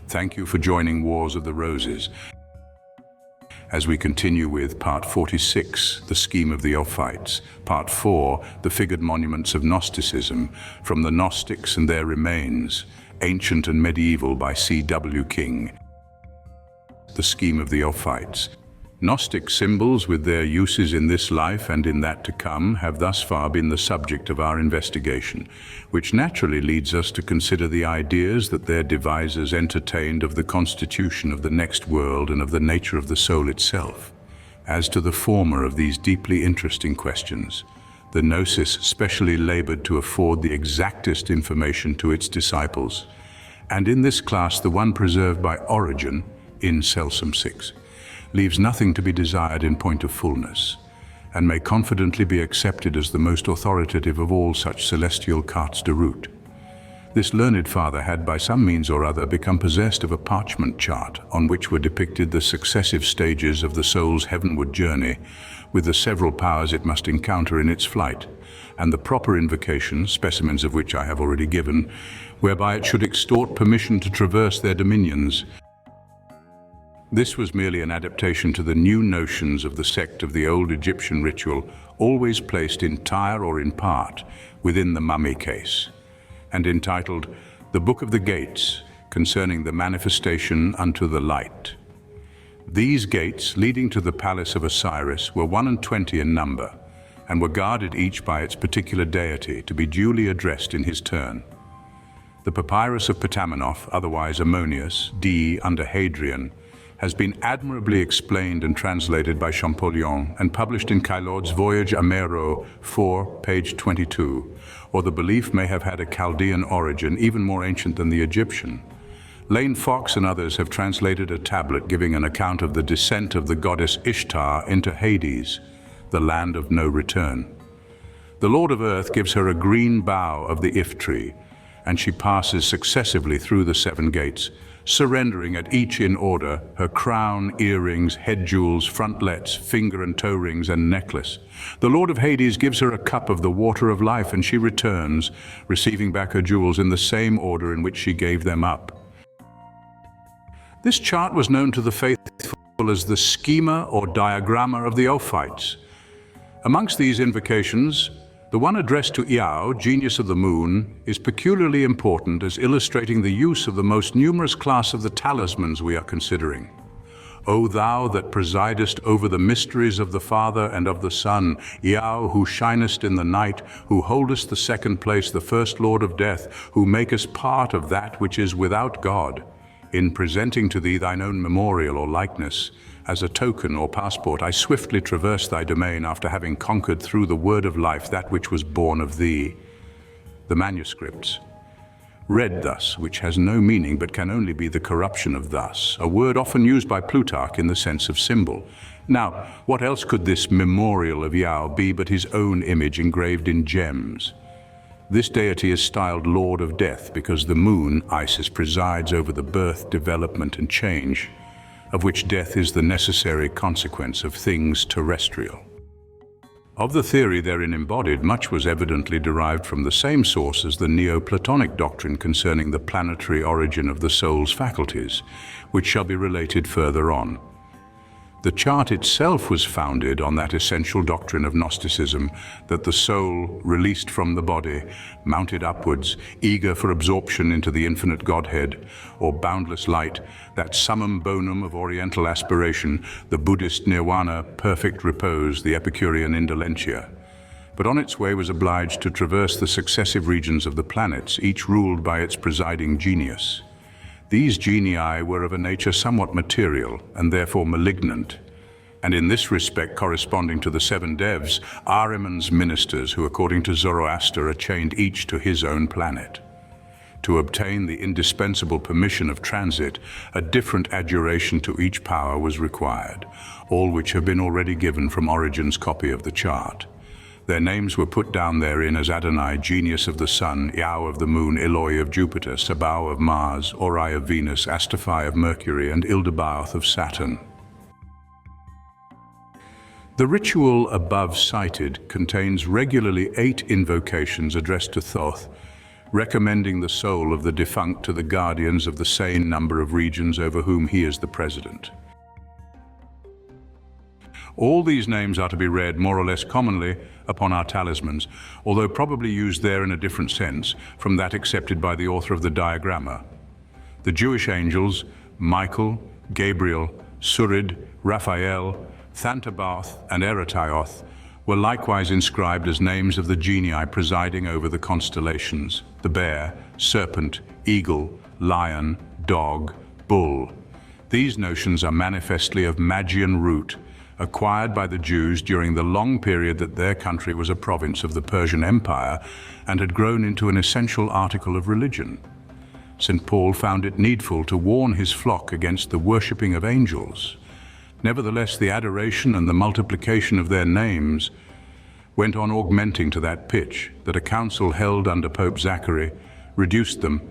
Thank you for joining Wars of the Roses as we continue with Part 46, the Scheme of the Ophites, Part 4, the Figured Monuments of Gnosticism, from the Gnostics and Their Remains, Ancient and Medieval by C.W. King. The Scheme of the Ophites. Gnostic symbols, with their uses in this life and in that to come, have thus far been the subject of our investigation, which naturally leads us to consider the ideas that their devisers entertained of the constitution of the next world and of the nature of the soul itself. As to the former of these deeply interesting questions, the Gnosis specially labored to afford the exactest information to its disciples, and in this class the one preserved by Origen in Celsum 6. Leaves nothing to be desired in point of fullness, and may confidently be accepted as the most authoritative of all such celestial cartes de route. This learned father had by some means or other become possessed of a parchment chart on which were depicted the successive stages of the soul's heavenward journey, with the several powers it must encounter in its flight, and the proper invocations, specimens of which I have already given, whereby it should extort permission to traverse their dominions. This was merely an adaptation to the new notions of the sect of the old Egyptian ritual, always placed entire or in part within the mummy case, and entitled The Book of the Gates, concerning the manifestation unto the light. These gates, leading to the palace of Osiris, were 21 in number, and were guarded each by its particular deity, to be duly addressed in his turn. The Papyrus of Ptamenof, otherwise Ammonius, D. under Hadrian, has been admirably explained and translated by Champollion and published in Caillard's Voyage à Meroe 4, page 22, or the belief may have had a Chaldean origin, even more ancient than the Egyptian. Lane Fox and others have translated a tablet giving an account of the descent of the goddess Ishtar into Hades, the land of no return. The Lord of Earth gives her a green bough of the if tree, and she passes successively through the 7 gates, surrendering at each in order her crown, earrings, head jewels, frontlets, finger and toe rings, and necklace. The Lord of Hades gives her a cup of the water of life, and she returns, receiving back her jewels in the same order in which she gave them up. This chart was known to the faithful as the schema or diagramma of the Ophites. Amongst these invocations, the one addressed to Iao, genius of the moon, is peculiarly important as illustrating the use of the most numerous class of the talismans we are considering. O thou that presidest over the mysteries of the Father and of the Son, Iao, who shinest in the night, who holdest the second place, the first Lord of death, who makest part of that which is without God, in presenting to thee thine own memorial or likeness, as a token or passport, I swiftly traverse thy domain after having conquered through the word of life that which was born of thee. The manuscripts. Read thus, which has no meaning but can only be the corruption of thus, a word often used by Plutarch in the sense of symbol. Now, what else could this memorial of Iao be but his own image engraved in gems? This deity is styled Lord of Death because the moon, Isis, presides over the birth, development, and change, of which death is the necessary consequence of things terrestrial. Of the theory therein embodied, much was evidently derived from the same source as the Neoplatonic doctrine concerning the planetary origin of the soul's faculties, which shall be related further on. The chart itself was founded on that essential doctrine of Gnosticism that the soul, released from the body, mounted upwards, eager for absorption into the infinite Godhead, or boundless light, that summum bonum of Oriental aspiration, the Buddhist nirvana, perfect repose, the Epicurean indolentia. But on its way was obliged to traverse the successive regions of the planets, each ruled by its presiding genius. These genii were of a nature somewhat material and therefore malignant, and in this respect corresponding to the 7 devs, Ahriman's ministers who, according to Zoroaster, are chained each to his own planet. To obtain the indispensable permission of transit, a different adjuration to each power was required, all which have been already given from Origen's copy of the chart. Their names were put down therein as Adonai, genius of the sun, Iao of the moon, Eloi of Jupiter, Sabao of Mars, Ori of Venus, Astaphi of Mercury, and Ildebaoth of Saturn. The ritual above cited contains regularly 8 invocations addressed to Thoth, recommending the soul of the defunct to the guardians of the sane number of regions over whom he is the president. All these names are to be read more or less commonly upon our talismans, although probably used there in a different sense from that accepted by the author of the diagramma. The Jewish angels, Michael, Gabriel, Surid, Raphael, Thantabath, and Eratioth, were likewise inscribed as names of the genii presiding over the constellations: the bear, serpent, eagle, lion, dog, bull. These notions are manifestly of Magian root, acquired by the Jews during the long period that their country was a province of the Persian Empire and had grown into an essential article of religion. St. Paul found it needful to warn his flock against the worshipping of angels. Nevertheless, the adoration and the multiplication of their names went on augmenting to that pitch that a council held under Pope Zachary reduced them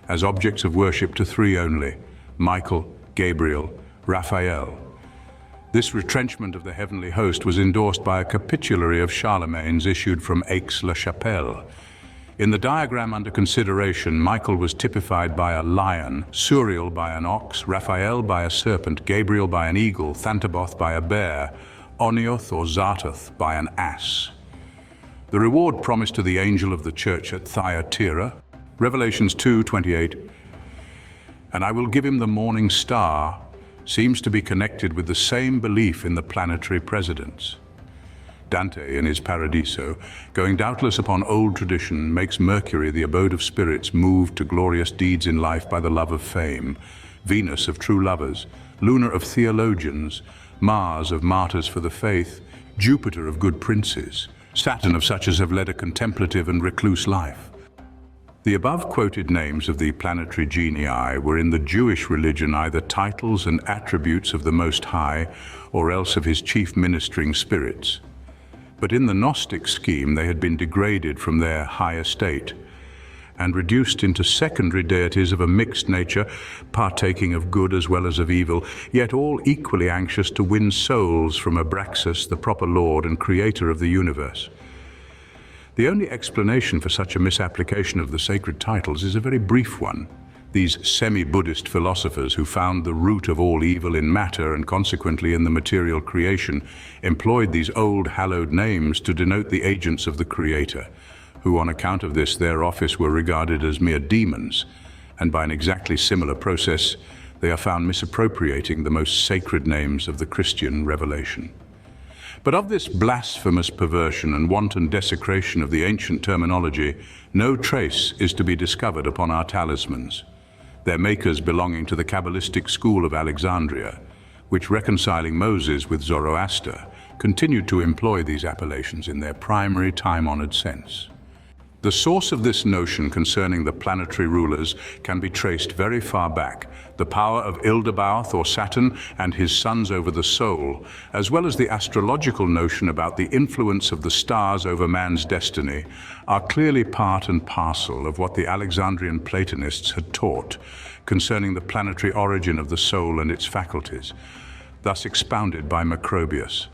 as objects of worship to three only: Michael, Gabriel, Raphael. This retrenchment of the heavenly host was endorsed by a capitulary of Charlemagne's issued from Aix-la-Chapelle. In the diagram under consideration, Michael was typified by a lion, Suriel by an ox, Raphael by a serpent, Gabriel by an eagle, Thantaboth by a bear, Onioth or Zartoth by an ass. The reward promised to the angel of the church at Thyatira, Revelations 2:28, "And I will give him the morning star," seems to be connected with the same belief in the planetary presidents. Dante, in his Paradiso, going doubtless upon old tradition, makes Mercury, the abode of spirits, moved to glorious deeds in life by the love of fame, Venus of true lovers, Luna of theologians, Mars of martyrs for the faith, Jupiter of good princes, Saturn of such as have led a contemplative and recluse life. The above-quoted names of the planetary genii were in the Jewish religion either titles and attributes of the Most High or else of his chief ministering spirits. But in the Gnostic scheme they had been degraded from their high estate and reduced into secondary deities of a mixed nature, partaking of good as well as of evil, yet all equally anxious to win souls from Abraxas, the proper Lord and Creator of the universe. The only explanation for such a misapplication of the sacred titles is a very brief one. These semi-Buddhist philosophers who found the root of all evil in matter and consequently in the material creation employed these old hallowed names to denote the agents of the Creator, who on account of this their office were regarded as mere demons, and by an exactly similar process they are found misappropriating the most sacred names of the Christian revelation. But of this blasphemous perversion and wanton desecration of the ancient terminology, no trace is to be discovered upon our talismans, their makers belonging to the Kabbalistic school of Alexandria, which, reconciling Moses with Zoroaster, continued to employ these appellations in their primary time-honored sense. The source of this notion concerning the planetary rulers can be traced very far back. The power of Ildebaoth or Saturn and his sons over the soul, as well as the astrological notion about the influence of the stars over man's destiny, are clearly part and parcel of what the Alexandrian Platonists had taught concerning the planetary origin of the soul and its faculties, thus expounded by Macrobius.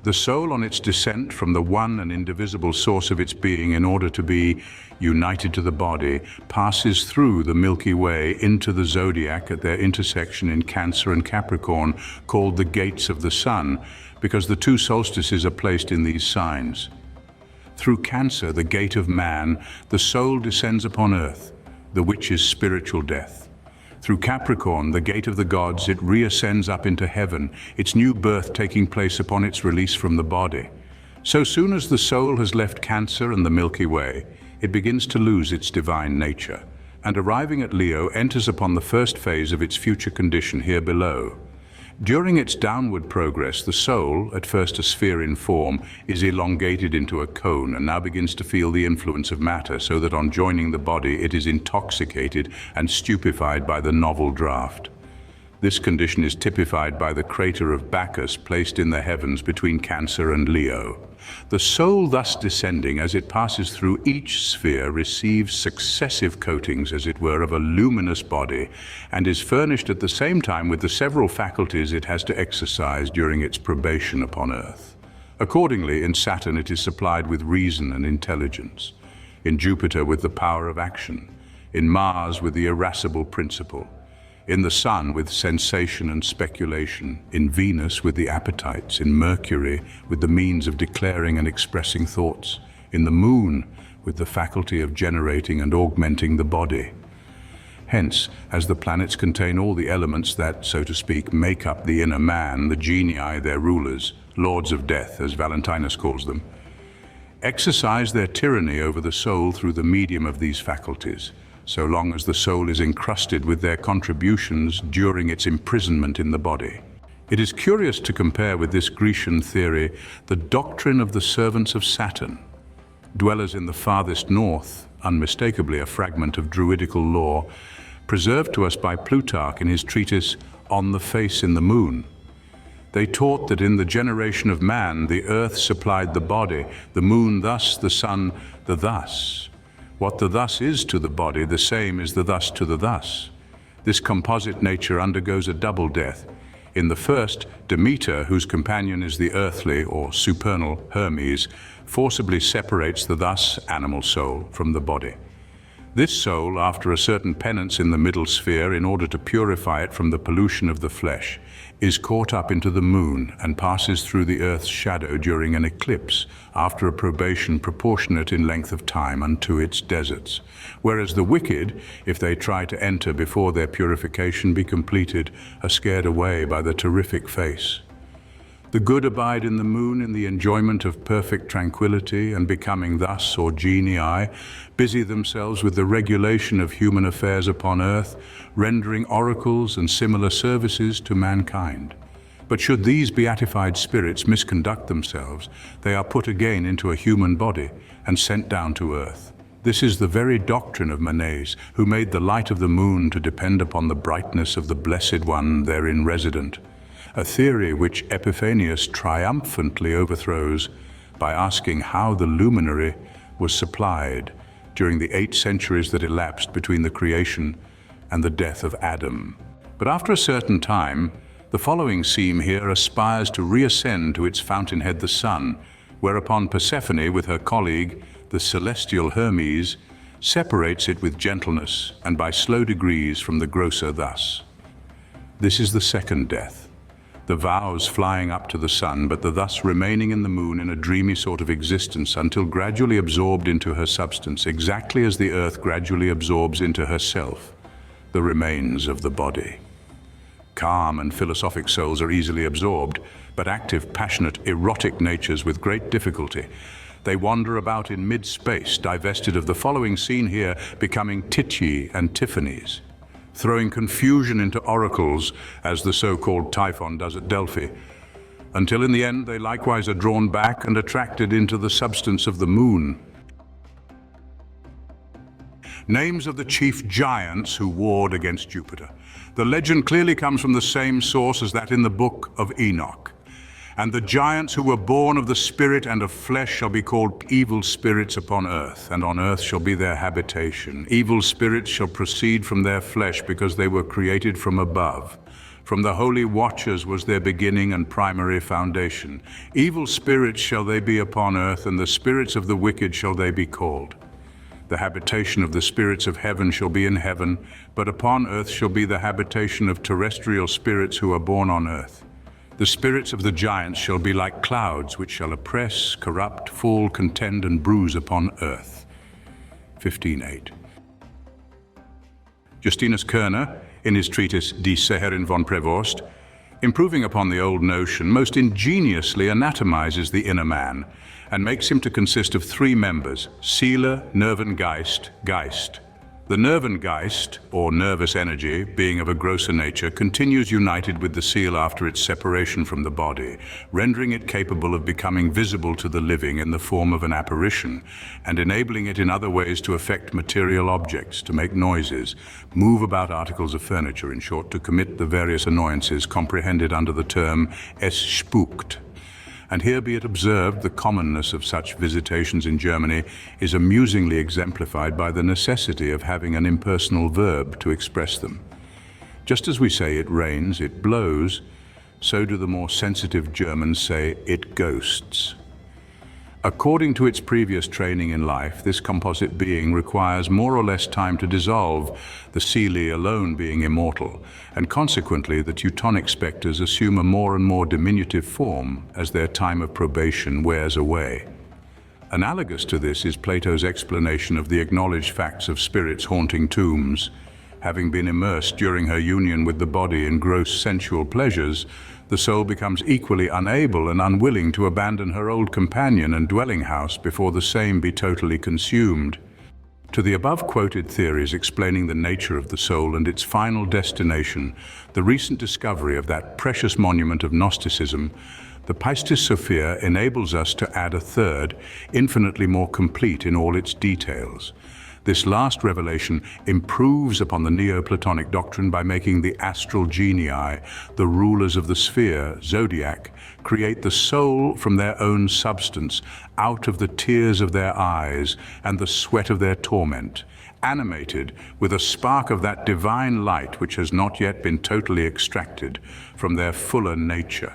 The soul, on its descent from the one and indivisible source of its being in order to be united to the body, passes through the Milky Way into the zodiac at their intersection in Cancer and Capricorn, called the gates of the sun, because the two solstices are placed in these signs. Through Cancer, the gate of man, the soul descends upon earth, the which is spiritual death. Through Capricorn, the gate of the gods, it reascends up into heaven, its new birth taking place upon its release from the body. So soon as the soul has left Cancer and the Milky Way, it begins to lose its divine nature, and arriving at Leo, enters upon the first phase of its future condition here below. During its downward progress, the soul, at first a sphere in form, is elongated into a cone and now begins to feel the influence of matter, so that on joining the body it is intoxicated and stupefied by the novel draught. This condition is typified by the crater of Bacchus placed in the heavens between Cancer and Leo. The soul thus descending as it passes through each sphere receives successive coatings, as it were, of a luminous body, and is furnished at the same time with the several faculties it has to exercise during its probation upon earth. Accordingly, in Saturn it is supplied with reason and intelligence. in Jupiter with the power of action, in Mars with the irascible principle, in the Sun with sensation and speculation, in Venus with the appetites, in Mercury with the means of declaring and expressing thoughts, in the Moon with the faculty of generating and augmenting the body. Hence, as the planets contain all the elements that, so to speak, make up the inner man, the genii, their rulers, lords of death, as Valentinus calls them, exercise their tyranny over the soul through the medium of these faculties, so long as the soul is encrusted with their contributions during its imprisonment in the body. It is curious to compare with this Grecian theory the doctrine of the servants of Saturn, dwellers in the farthest north, unmistakably a fragment of druidical lore, preserved to us by Plutarch in his treatise On the Face in the Moon. They taught that in the generation of man, the earth supplied the body, the moon thus, the sun the thus. What the thus is to the body, the same is the thus to the thus. This composite nature undergoes a double death. In the first, Demeter, whose companion is the earthly or supernal Hermes, forcibly separates the thus animal soul from the body. This soul, after a certain penance in the middle sphere in order to purify it from the pollution of the flesh, is caught up into the moon and passes through the earth's shadow during an eclipse, after a probation proportionate in length of time unto its deserts. Whereas the wicked, if they try to enter before their purification be completed, are scared away by the terrific face. The good abide in the moon in the enjoyment of perfect tranquility, and becoming thus, or genii, busy themselves with the regulation of human affairs upon earth, rendering oracles and similar services to mankind. But should these beatified spirits misconduct themselves, they are put again into a human body and sent down to earth. This is the very doctrine of Manes, who made the light of the moon to depend upon the brightness of the Blessed One therein resident, a theory which Epiphanius triumphantly overthrows by asking how the luminary was supplied during the 8 centuries that elapsed between the creation and the death of Adam. But after a certain time, the following scene here aspires to reascend to its fountainhead, the sun, whereupon Persephone, with her colleague, the celestial Hermes, separates it with gentleness and by slow degrees from the grosser thus. This is the second death. The vows flying up to the sun, but the thus remaining in the moon in a dreamy sort of existence until gradually absorbed into her substance, exactly as the earth gradually absorbs into herself the remains of the body. Calm and philosophic souls are easily absorbed, but active, passionate, erotic natures with great difficulty. They wander about in mid-space, divested of the following scene here, becoming Tychi and Tiffany's, throwing confusion into oracles, as the so-called Typhon does at Delphi, until in the end they likewise are drawn back and attracted into the substance of the moon. Names of the chief giants who warred against Jupiter. The legend clearly comes from the same source as that in the book of Enoch. And the giants who were born of the spirit and of flesh shall be called evil spirits upon earth, and on earth shall be their habitation. Evil spirits shall proceed from their flesh, because they were created from above. From the holy watchers was their beginning and primary foundation. Evil spirits shall they be upon earth, and the spirits of the wicked shall they be called. The habitation of the spirits of heaven shall be in heaven, but upon earth shall be the habitation of terrestrial spirits who are born on earth. The spirits of the giants shall be like clouds, which shall oppress, corrupt, fall, contend, and bruise upon earth. 15:8. Justinus Kerner, in his treatise Die Seherin von Prevorst, improving upon the old notion, most ingeniously anatomizes the inner man and makes him to consist of 3 members: Seele, Nervengeist, Geist. The Nervengeist, or nervous energy, being of a grosser nature, continues united with the Seele after its separation from the body, rendering it capable of becoming visible to the living in the form of an apparition, and enabling it in other ways to affect material objects, to make noises, move about articles of furniture, in short, to commit the various annoyances comprehended under the term es spukt. And here be it observed, the commonness of such visitations in Germany is amusingly exemplified by the necessity of having an impersonal verb to express them. Just as we say it rains, it blows, so do the more sensitive Germans say it ghosts. According to its previous training in life, this composite being requires more or less time to dissolve, the Seelie alone being immortal, and consequently the Teutonic spectres assume a more and more diminutive form as their time of probation wears away. Analogous to this is Plato's explanation of the acknowledged facts of spirits haunting tombs. Having been immersed during her union with the body in gross sensual pleasures, the soul becomes equally unable and unwilling to abandon her old companion and dwelling house before the same be totally consumed. To the above-quoted theories explaining the nature of the soul and its final destination, the recent discovery of that precious monument of Gnosticism, the Pistis Sophia, enables us to add a third, infinitely more complete in all its details. This last revelation improves upon the Neoplatonic doctrine by making the astral genii, the rulers of the sphere, zodiac, create the soul from their own substance, out of the tears of their eyes and the sweat of their torment, animated with a spark of that divine light which has not yet been totally extracted from their fuller nature.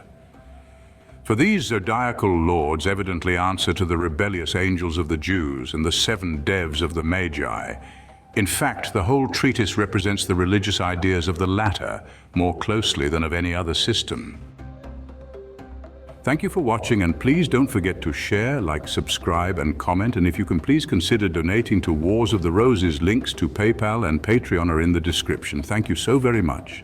For these zodiacal lords evidently answer to the rebellious angels of the Jews and the 7 devs of the Magi. In fact, the whole treatise represents the religious ideas of the latter more closely than of any other system. Thank you for watching, and please don't forget to share, like, subscribe and comment, and if you can please consider donating to Wars of the Roses. Links to PayPal and Patreon are in the description. Thank you so very much.